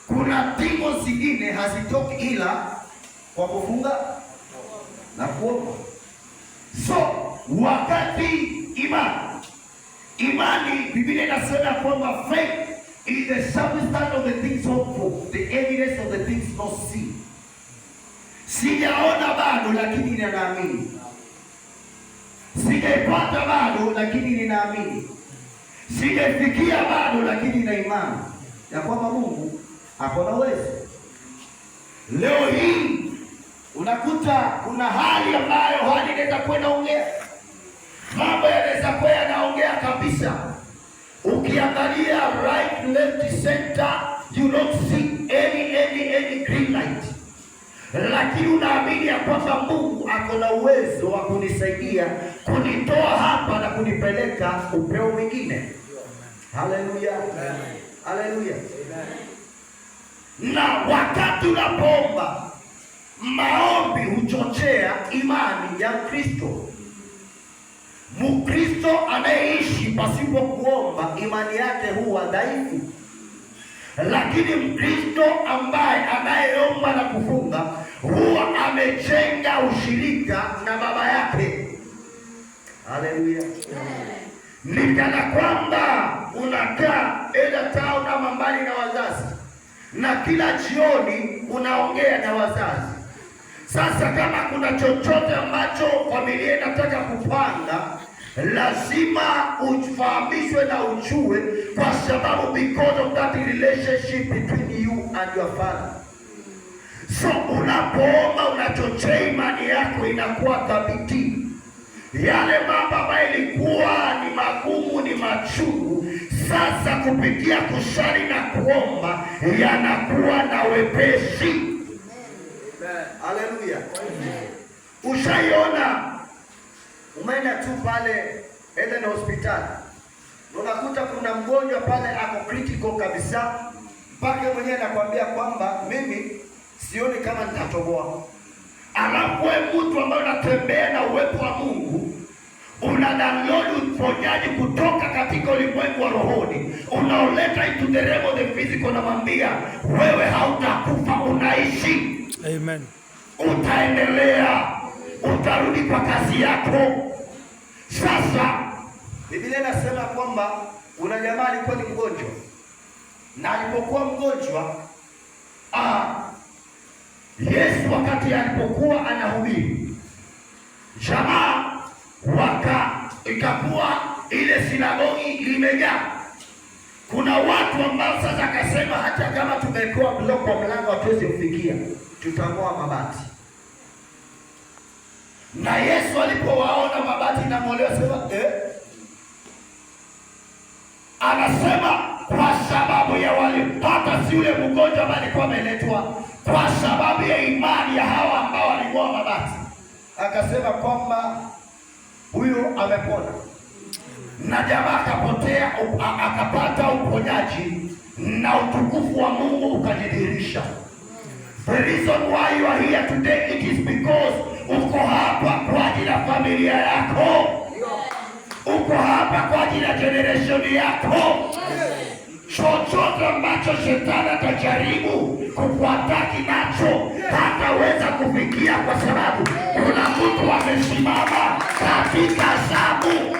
Kuna timu zingine hazitoki ila kwa kufunga na kuomba. So wakati imani Biblia inasema kwamba faith is the substance of the things hoped for, the evidence of the things not seen. Sijaona bado lakini ninaamini. Sijaipata bado lakini ninaamini. Sijafikia bado lakini nina imani ya kwamba Mungu ako na uwezo. Leo hii unakuta kuna hali ambayo hali inaweza kwenda ongea. Mambo yanaweza kuwa yanaongea kabisa. Ukiangalia right, left, center, you don't see any green light. Lakini unaamini ya kwamba Mungu ako na uwezo wa kunisaidia, kunitoa hapa na kunipeleka upeo mwingine. Haleluya. Haleluya. Na wakati unapoomba, maombi huchochea imani ya Kristo. Mkristo anayeishi pasipo kuomba, imani yake huwa dhaifu. Lakini Mkristo ambaye anayeomba na kufunga huwa amejenga ushirika na baba yake. Haleluya. Ni kana kwamba unakaa town ama mbali na wazazi, na kila jioni unaongea na wazazi. Sasa kama kuna chochote ambacho familia inataka kupanga, lazima ufahamishwe na ujue, kwa sababu because of that relationship between you and your father. So unapoomba unachochea imani yako inakuwa thabiti. Yale mambo ambayo ilikuwa ni magumu, ni machungu, sasa kupitia kusali na kuomba yanakuwa na wepesi. Haleluya. Ushaiona umeenda tu pale enda hospitali, unakuta kuna mgonjwa pale ako critical kabisa, mpaka mwenyewe anakuambia kwamba mimi sioni kama nitatoboa. Alafu mtu ambaye unatembea na uwepo wa Mungu, una download uponyaji kutoka katika ulimwengu wa rohoni, unaoleta into the realm of the physical, na mwambia wewe hautakufa, unaishi. Amen. Utaendelea, utarudi kwa kazi yako. Sasa Biblia inasema kwamba una jamaa alikuwa ni mgonjwa, na alipokuwa mgonjwa Yesu wakati alipokuwa anahubiri, jamaa ikakuwa ile sinagogi limejaa. Kuna watu ambao sasa akasema hata kama tumewekewa block kwa mlango hatuwezi kufikia, tutang'oa mabati. Na Yesu alipowaona mabati na ng'olewa, sema anasema kwa sababu ya wale, hata si yule mgonjwa ambaye alikuwa ameletwa, kwa sababu ya imani ya hawa ambao waling'oa mabati, akasema kwamba huyo amepona. Na jamaa akapotea, akapata uponyaji na utukufu wa Mungu ukajidhihirisha. The reason why you are here today, it is because uko hapa kwa ajili ya familia yako. Uko hapa kwa ajili ya generation yako. Chochote ambacho shetani atajaribu kukuataki nacho hataweza kufikia, kwa sababu kuna mtu amesimama katika zamu.